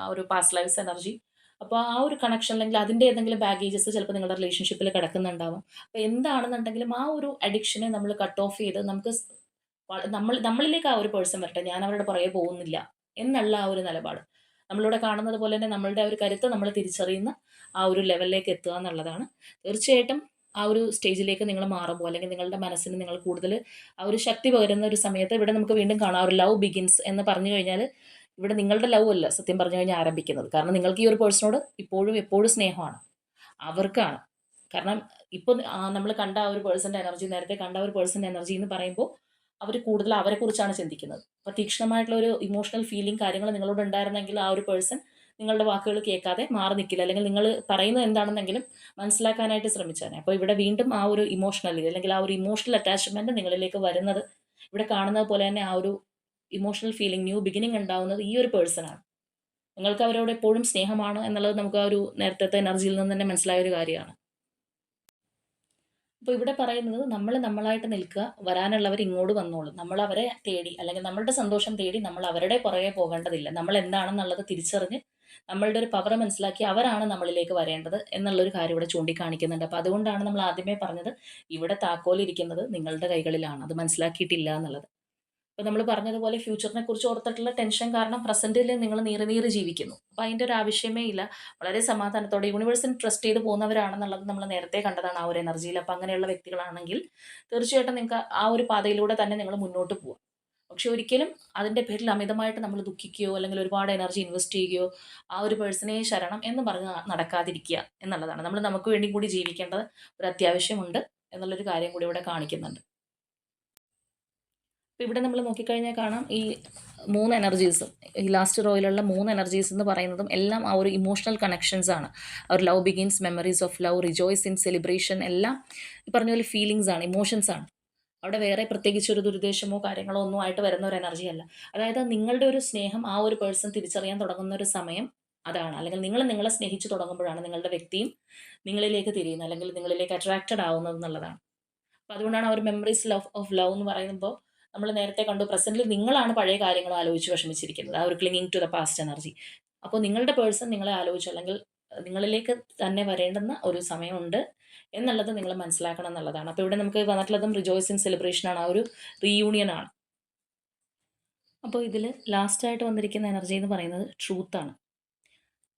ആ ഒരു പാസ്റ്റ് ലൈഫ്സ് എനർജി. അപ്പോൾ ആ ഒരു കണക്ഷൻ അല്ലെങ്കിൽ അതിൻ്റെ ഏതെങ്കിലും ബാഗേജസ് ചിലപ്പോൾ നിങ്ങളുടെ റിലേഷൻഷിപ്പിൽ കിടക്കുന്നുണ്ടാവും. അപ്പോൾ എന്താണെന്നുണ്ടെങ്കിലും ആ ഒരു അഡിക്ഷനെ നമ്മൾ കട്ട് ഓഫ് ചെയ്ത് നമുക്ക് നമ്മളിലേക്ക് ആ ഒരു പേഴ്സൺ വരട്ടെ, ഞാൻ അവരുടെ പുറകെ പോകുന്നില്ല എന്നുള്ള ആ ഒരു നിലപാട്. നമ്മളിവിടെ കാണുന്നത് പോലെ തന്നെ നമ്മളുടെ ആ ഒരു കരുത്ത് നമ്മൾ തിരിച്ചറിയുന്ന ആ ഒരു ലെവലിലേക്ക് എത്തുക എന്നുള്ളതാണ്. തീർച്ചയായിട്ടും ആ ഒരു സ്റ്റേജിലേക്ക് നിങ്ങൾ മാറുമ്പോൾ, അല്ലെങ്കിൽ നിങ്ങളുടെ മനസ്സിന് നിങ്ങൾ കൂടുതൽ ആ ഒരു ശക്തി പകരുന്ന ഒരു സമയത്ത് ഇവിടെ നമുക്ക് വീണ്ടും കാണാം ഒരു ലവ് ബിഗിൻസ് എന്ന് പറഞ്ഞു കഴിഞ്ഞാൽ, ഇവിടെ നിങ്ങളുടെ ലവ് അല്ല സത്യം പറഞ്ഞു കഴിഞ്ഞാൽ ആരംഭിക്കുന്നത്. കാരണം നിങ്ങൾക്ക് ഈ ഒരു പേഴ്സണോട് ഇപ്പോഴും എപ്പോഴും സ്നേഹമാണ്, അവർക്കാണ്. കാരണം ഇപ്പോൾ നമ്മൾ കണ്ട ആ ഒരു പേഴ്സൻ്റെ എനർജി, നേരത്തെ കണ്ട ആ ഒരു പേഴ്സൻ്റെ എനർജി എന്ന് പറയുമ്പോൾ അവർ കൂടുതൽ അവരെക്കുറിച്ചാണ് ചിന്തിക്കുന്നത്. അപ്പോൾ തീക്ഷ്ണമായിട്ടുള്ള ഒരു ഇമോഷണൽ ഫീലിംഗ് കാര്യങ്ങൾ നിങ്ങളോട് ഉണ്ടായിരുന്നെങ്കിൽ ആ ഒരു പേഴ്സൺ നിങ്ങളുടെ വാക്കുകൾ കേൾക്കാതെ മാറി നിൽക്കില്ല, അല്ലെങ്കിൽ നിങ്ങൾ പറയുന്നത് എന്താണെന്നെങ്കിലും മനസ്സിലാക്കാനായിട്ട് ശ്രമിച്ചേനെ. അപ്പോൾ ഇവിടെ വീണ്ടും ആ ഒരു ഇമോഷണലി, അല്ലെങ്കിൽ ആ ഒരു ഇമോഷണൽ അറ്റാച്ച്മെന്റ് നിങ്ങളിലേക്ക് വരുന്നത്, ഇവിടെ കാണുന്നത് പോലെ തന്നെ ആ ഒരു ഇമോഷണൽ ഫീലിംഗ്, ന്യൂ ബിഗിനിങ് ഉണ്ടാവുന്നത് ഈ ഒരു പേഴ്സണാണ്. നിങ്ങൾക്ക് അവരോട് എപ്പോഴും സ്നേഹമാണ് എന്നുള്ളത് നമുക്ക് ആ ഒരു നേരത്തെ എനർജിയിൽ നിന്ന് തന്നെ മനസ്സിലായ ഒരു കാര്യമാണ്. അപ്പോൾ ഇവിടെ പറയുന്നത് നമ്മൾ നമ്മളായിട്ട് നിൽക്കുക, വരാനുള്ളവർ ഇങ്ങോട്ട് വന്നോളും. നമ്മൾ അവരെ തേടി, അല്ലെങ്കിൽ നമ്മളുടെ സന്തോഷം തേടി നമ്മൾ അവരുടെ പുറകെ പോകേണ്ടതില്ല. നമ്മൾ എന്താണെന്നുള്ളത് തിരിച്ചറിഞ്ഞ് നമ്മളുടെ ഒരു പവർ മനസ്സിലാക്കി അവരാണ് നമ്മളിലേക്ക് വരേണ്ടത് എന്നുള്ളൊരു കാര്യം ഇവിടെ ചൂണ്ടിക്കാണിക്കുന്നുണ്ട്. അപ്പോൾ അതുകൊണ്ടാണ് നമ്മൾ ആദ്യമേ പറഞ്ഞത് ഇവിടെ താക്കോലിരിക്കുന്നത് നിങ്ങളുടെ കൈകളിലാണ്, അത് മനസ്സിലാക്കിയിട്ടില്ല എന്നുള്ളത്. ഇപ്പോൾ നമ്മൾ പറഞ്ഞതുപോലെ ഫ്യൂച്ചറിനെ കുറിച്ച് ഓർത്തിട്ടുള്ള ടെൻഷൻ കാരണം പ്രസന്റിൽ നിങ്ങൾ നീറി നീറി ജീവിക്കുന്നു. അപ്പോൾ അതിൻ്റെ ഒരു ആവശ്യമേ ഇല്ല. വളരെ സമാധാനത്തോടെ യൂണിവേഴ്സിനെ ട്രസ്റ്റ് ചെയ്ത് പോകുന്നവരാണെന്നുള്ളത് നമ്മൾ നേരത്തെ കണ്ടതാണ് ആ ഒരു എനർജിയിൽ. അപ്പോൾ അങ്ങനെയുള്ള വ്യക്തികളാണെങ്കിൽ തീർച്ചയായിട്ടും നിങ്ങൾക്ക് ആ ഒരു പാതയിലൂടെ തന്നെ നിങ്ങൾ മുന്നോട്ട് പോകാം. പക്ഷെ ഒരിക്കലും അതിൻ്റെ പേരിൽ അമിതമായിട്ട് നമ്മൾ ദുഃഖിക്കുകയോ അല്ലെങ്കിൽ ഒരുപാട് എനർജി ഇൻവെസ്റ്റ് ചെയ്യുകയോ ആ ഒരു പേഴ്സണെ ശരണം എന്ന് പറഞ്ഞ് നടക്കാതിരിക്കുക എന്നുള്ളതാണ്. നമ്മൾ നമുക്ക് വേണ്ടി കൂടി ജീവിക്കേണ്ടത് ഒരു അത്യാവശ്യമുണ്ട് എന്നുള്ളൊരു കാര്യം കൂടി ഇവിടെ കാണിക്കുന്നുണ്ട്. അപ്പോൾ ഇവിടെ നമ്മൾ നോക്കിക്കഴിഞ്ഞാൽ കാണാം ഈ 3 എനർജീസും, ഈ ലാസ്റ്റ് റോയിലുള്ള 3 എനർജീസ് എന്ന് പറയുന്നതും എല്ലാം ആ ഒരു ഇമോഷണൽ കണക്ഷൻസ് ആണ്. ആ ഒരു love begins, memories of love, rejoice in celebration, എല്ലാം ഈ പറഞ്ഞ പോലെ ഫീലിങ്സ് ആണ്, ഇമോഷൻസ് ആണ്. അവിടെ വേറെ പ്രത്യേകിച്ച് ഒരു ദുരുദ്ദേശമോ കാര്യങ്ങളോ ഒന്നും ആയിട്ട് വരുന്ന ഒരു എനർജി അല്ല. അതായത് നിങ്ങളുടെ ഒരു സ്നേഹം ആ ഒരു പേഴ്സൺ തിരിച്ചറിയാൻ തുടങ്ങുന്ന ഒരു സമയം അതാണ്. അല്ലെങ്കിൽ നിങ്ങൾ നിങ്ങളെ സ്നേഹിച്ച് തുടങ്ങുമ്പോഴാണ് നിങ്ങളുടെ വ്യക്തിയും നിങ്ങളിലേക്ക് തിരിയുന്നത്, അല്ലെങ്കിൽ നിങ്ങളിലേക്ക് അട്രാക്റ്റഡ് ആവുന്നത് എന്നുള്ളതാണ്. അപ്പോൾ അതുകൊണ്ടാണ് ആ ഒരു മെമ്മറീസ് ഓഫ് ലവ് എന്ന് പറയുമ്പോൾ നമ്മൾ നേരത്തെ കണ്ടു പ്രസന്റിൽ നിങ്ങളാണ് പഴയ കാര്യങ്ങൾ ആലോചിച്ച് വിഷമിച്ചിരിക്കുന്നത്, ആ ഒരു clinging to the past energy. അപ്പോൾ നിങ്ങളുടെ പേഴ്സൺ നിങ്ങളെ ആലോചിച്ചു, അല്ലെങ്കിൽ നിങ്ങളിലേക്ക് തന്നെ വരേണ്ടുന്ന ഒരു സമയമുണ്ട് എന്നുള്ളത് നിങ്ങൾ മനസ്സിലാക്കണം എന്നുള്ളതാണ്. അപ്പോൾ ഇവിടെ നമുക്ക് വന്നിട്ടുള്ളതും റിജോയ്സിങ് സെലിബ്രേഷൻ ആണ്, ആ ഒരു റീയൂണിയൻ ആണ്. അപ്പോൾ ഇതിൽ ലാസ്റ്റായിട്ട് വന്നിരിക്കുന്ന എനർജി എന്ന് പറയുന്നത് ട്രൂത്താണ്.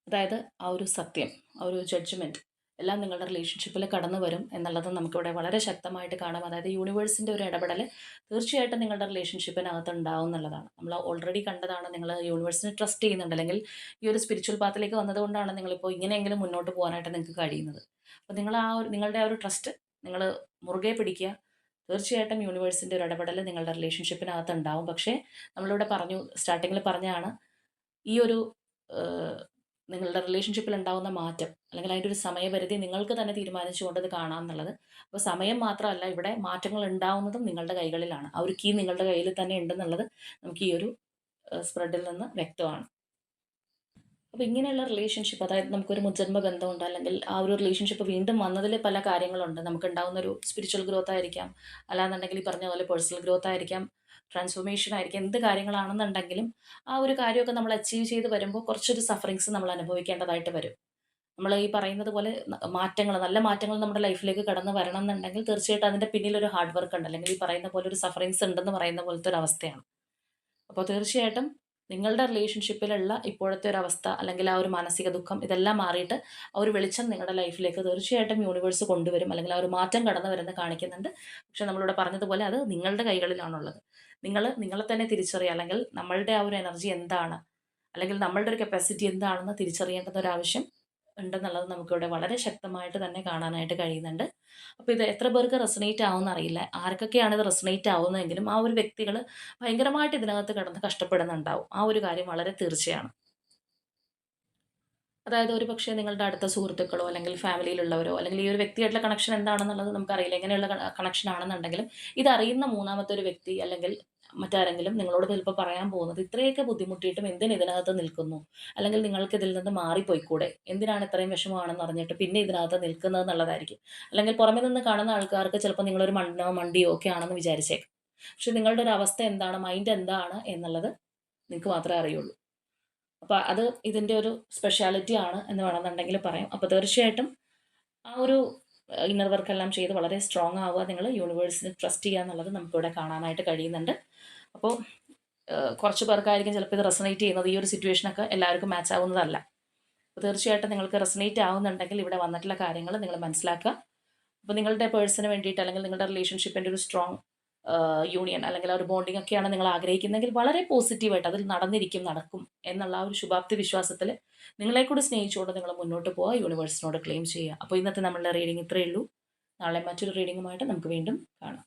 അതായത് ആ ഒരു സത്യം, ആ ഒരു ജഡ്ജ്മെൻറ്റ് എല്ലാം നിങ്ങളുടെ റിലേഷൻഷിപ്പിൽ കടന്നു വരും എന്നുള്ളത് നമുക്കിവിടെ വളരെ ശക്തമായിട്ട് കാണാം. അതായത് യൂണിവേഴ്സിൻ്റെ ഒരു ഇടപെടൽ തീർച്ചയായിട്ടും നിങ്ങളുടെ റിലേഷൻഷിപ്പിനകത്ത് ഉണ്ടാവും എന്നുള്ളതാണ്. നമ്മൾ ഓൾറെഡി കണ്ടതാണ്, നിങ്ങൾ യൂണിവേഴ്സിനെ ട്രസ്റ്റ് ചെയ്യുന്നുണ്ട്, അല്ലെങ്കിൽ ഈ ഒരു സ്പിരിച്വൽ പാത്തിലേക്ക് വന്നതുകൊണ്ടാണ് നിങ്ങളിപ്പോൾ ഇങ്ങനെയെങ്കിലും മുന്നോട്ട് പോകാനായിട്ട് നിങ്ങൾക്ക് കഴിയുന്നത്. അപ്പോൾ നിങ്ങൾ ആ ഒരു നിങ്ങളുടെ ആ ഒരു ട്രസ്റ്റ് നിങ്ങൾ മുറുകെ പിടിക്കുക. തീർച്ചയായിട്ടും യൂണിവേഴ്സിൻ്റെ ഒരു ഇടപെടൽ നിങ്ങളുടെ റിലേഷൻഷിപ്പിനകത്ത് ഉണ്ടാവും. പക്ഷേ നമ്മളിവിടെ പറഞ്ഞു, സ്റ്റാർട്ടിങ്ങിൽ പറഞ്ഞതാണ്, ഈ ഒരു നിങ്ങളുടെ റിലേഷൻഷിപ്പിൽ ഉണ്ടാകുന്ന മാറ്റം, അല്ലെങ്കിൽ അതിൻ്റെ ഒരു സമയപരിധി നിങ്ങൾക്ക് തന്നെ തീരുമാനിച്ചുകൊണ്ട് അത് കാണാം എന്നുള്ളത്. അപ്പോൾ സമയം മാത്രമല്ല, ഇവിടെ മാറ്റങ്ങൾ ഉണ്ടാവുന്നതും നിങ്ങളുടെ കൈകളിലാണ്. ആ ഒരു കീ നിങ്ങളുടെ കയ്യിൽ തന്നെ ഉണ്ടെന്നുള്ളത് നമുക്ക് ഈ ഒരു സ്പ്രെഡിൽ നിന്ന് വ്യക്തമാണ്. അപ്പോൾ ഇങ്ങനെയുള്ള റിലേഷൻഷിപ്പ്, അതായത് നമുക്കൊരു മുജ്ജന്മ ബന്ധമുണ്ട്, അല്ലെങ്കിൽ ആ ഒരു റിലേഷൻഷിപ്പ് വീണ്ടും വന്നതിൽ പല കാര്യങ്ങളുണ്ട്. നമുക്ക് ഉണ്ടാകുന്ന ഒരു സ്പിരിച്വൽ ഗ്രോത്ത് ആയിരിക്കാം, അല്ലാന്നുണ്ടെങ്കിൽ ഈ പറഞ്ഞ പോലെ പേഴ്സണൽ ഗ്രോത്ത് ആയിരിക്കാം, ട്രാൻസ്ഫോർമേഷൻ ആയിരിക്കാം, എന്ത് കാര്യങ്ങളാണെന്നുണ്ടെങ്കിലും ആ ഒരു കാര്യമൊക്കെ നമ്മൾ അച്ചീവ് ചെയ്ത് വരുമ്പോൾ കുറച്ചൊരു സഫറിങ്സ് നമ്മൾ അനുഭവിക്കേണ്ടതായിട്ട് വരും. നമ്മൾ ഈ പറയുന്നത് പോലെ മാറ്റങ്ങൾ, നല്ല മാറ്റങ്ങൾ നമ്മുടെ ലൈഫിലേക്ക് കടന്ന് വരണം എന്നുണ്ടെങ്കിൽ തീർച്ചയായിട്ടും അതിൻ്റെ പിന്നിലൊരു ഹാർഡ് വർക്ക് ഉണ്ട്, അല്ലെങ്കിൽ ഈ പറയുന്ന പോലെ ഒരു സഫറിങ്സ് ഉണ്ടെന്ന് പറയുന്ന പോലത്തെ ഒരു അവസ്ഥയാണ്. അപ്പോൾ തീർച്ചയായിട്ടും നിങ്ങളുടെ റിലേഷൻഷിപ്പിലുള്ള ഇപ്പോഴത്തെ ഒരു അവസ്ഥ, അല്ലെങ്കിൽ ആ ഒരു മാനസിക ദുഃഖം, ഇതെല്ലാം മാറിയിട്ട് ആ ഒരു വെളിച്ചം നിങ്ങളുടെ ലൈഫിലേക്ക് തീർച്ചയായിട്ടും യൂണിവേഴ്സ് കൊണ്ടുവരും, അല്ലെങ്കിൽ ആ ഒരു മാറ്റം കടന്നു വരുന്നത് കാണിക്കുന്നുണ്ട്. പക്ഷെ നമ്മളിവിടെ പറഞ്ഞതുപോലെ അത് നിങ്ങളുടെ കൈകളിലാണുള്ളത്. നിങ്ങളെ തന്നെ തിരിച്ചറിയുക, അല്ലെങ്കിൽ നമ്മളുടെ ആ ഒരു എനർജി എന്താണ്, അല്ലെങ്കിൽ നമ്മളുടെ ഒരു കപ്പാസിറ്റി എന്താണെന്ന് തിരിച്ചറിയേണ്ടുന്ന ഒരു ആവശ്യം ഉണ്ടെന്നുള്ളത് നമുക്കിവിടെ വളരെ ശക്തമായിട്ട് തന്നെ കാണാനായിട്ട് കഴിയുന്നുണ്ട്. അപ്പോൾ ഇത് എത്ര പേർക്ക് റെസൊനേറ്റ് ആവുമെന്ന് അറിയില്ല. ആർക്കൊക്കെയാണ് ഇത് റെസൊനേറ്റ് ആവുന്നതെങ്കിലും ആ ഒരു വ്യക്തികൾ ഭയങ്കരമായിട്ട് ഇതിനകത്ത് കിടന്ന് കഷ്ടപ്പെടുന്നുണ്ടാവും. ആ ഒരു കാര്യം വളരെ തീർച്ചയാണ്. അതായത് ഒരു പക്ഷേ നിങ്ങളുടെ അടുത്ത സുഹൃത്തുക്കളോ അല്ലെങ്കിൽ ഫാമിലിയിലുള്ളവരോ അല്ലെങ്കിൽ ഈ ഒരു വ്യക്തിയായിട്ടുള്ള കണക്ഷൻ എന്താണെന്നുള്ളത് നമുക്കറിയില്ല. എങ്ങനെയുള്ള കണക്ഷൻ ആണെന്നുണ്ടെങ്കിലും ഇതറിയുന്ന മൂന്നാമത്തെ ഒരു വ്യക്തി അല്ലെങ്കിൽ മറ്റാരെങ്കിലും നിങ്ങളോട് ചിലപ്പോൾ പറയാൻ പോകുന്നത് ഇത്രയൊക്കെ ബുദ്ധിമുട്ടിയിട്ടും എന്തിന് ഇതിനകത്ത് നിൽക്കുന്നു? അല്ലെങ്കിൽ നിങ്ങൾക്ക് ഇതിൽ നിന്ന് മാറിപ്പോയിക്കൂടെ? എന്തിനാണ് ഇത്രയും വിഷമമാണെന്ന് അറിഞ്ഞിട്ട് പിന്നെ ഇതിനകത്ത് നിൽക്കുന്നത് എന്നുള്ളതായിരിക്കും. അല്ലെങ്കിൽ പുറമെ നിന്ന് കാണുന്ന ആൾക്കാർക്ക് ചിലപ്പോൾ നിങ്ങളൊരു മണ്ടനോ മണ്ടിയോ ഒക്കെ ആണെന്ന് വിചാരിച്ചേക്കാം. പക്ഷെ നിങ്ങളുടെ ഒരു അവസ്ഥ എന്താണ്, മൈൻഡ് എന്താണ് എന്നുള്ളത് നിങ്ങൾക്ക് മാത്രമേ അറിയുള്ളൂ. അപ്പോൾ അത് ഇതിൻ്റെ ഒരു സ്പെഷ്യാലിറ്റി ആണ് എന്ന് വേണമെന്നുണ്ടെങ്കിൽ പറയാം. അപ്പോൾ തീർച്ചയായിട്ടും ആ ഒരു ഇന്നർ വർക്കെല്ലാം ചെയ്ത് വളരെ സ്ട്രോങ് ആവുക. നിങ്ങൾ യൂണിവേഴ്സിനെ ട്രസ്റ്റ് ചെയ്യുക എന്നുള്ളത് നമുക്കിവിടെ കാണാനായിട്ട് കഴിയുന്നുണ്ട്. അപ്പോൾ കുറച്ച് പേർക്കായിരിക്കും ചിലപ്പോൾ ഇത് റെസൊനേറ്റ് ചെയ്യുന്നത്. ഈ ഒരു സിറ്റുവേഷനൊക്കെ എല്ലാവർക്കും മാച്ച് ആവുന്നതല്ല. അപ്പോൾ തീർച്ചയായിട്ടും നിങ്ങൾക്ക് റെസൊനേറ്റ് ആവുന്നുണ്ടെങ്കിൽ ഇവിടെ വന്നിട്ടുള്ള കാര്യങ്ങൾ നിങ്ങൾ മനസ്സിലാക്കുക. അപ്പോൾ നിങ്ങളുടെ പേഴ്സണിന് വേണ്ടിയിട്ട് അല്ലെങ്കിൽ നിങ്ങളുടെ റിലേഷൻഷിപ്പിൻ്റെ ഒരു സ്ട്രോങ് യൂണിയൻ അല്ലെങ്കിൽ ആ ഒരു ബോണ്ടിങ് ഒക്കെയാണ് നിങ്ങൾ ആഗ്രഹിക്കുന്നതെങ്കിൽ വളരെ പോസിറ്റീവായിട്ട് അതിൽ നടന്നിരിക്കും, നടക്കും എന്നുള്ള ആ ഒരു ശുഭാപ്തി വിശ്വാസത്തിൽ നിങ്ങളെ കൂടി സ്നേഹിച്ചുകൊണ്ട് നിങ്ങൾ മുന്നോട്ട് പോവുക, യൂണിവേഴ്സിനോട് ക്ലെയിം ചെയ്യുക. അപ്പോൾ ഇന്നത്തെ നമ്മളുടെ റീഡിംഗ് ഇത്രയേ ഉള്ളൂ. നാളെ മറ്റൊരു റീഡിങ്ങുമായിട്ട് നമുക്ക് വീണ്ടും കാണാം.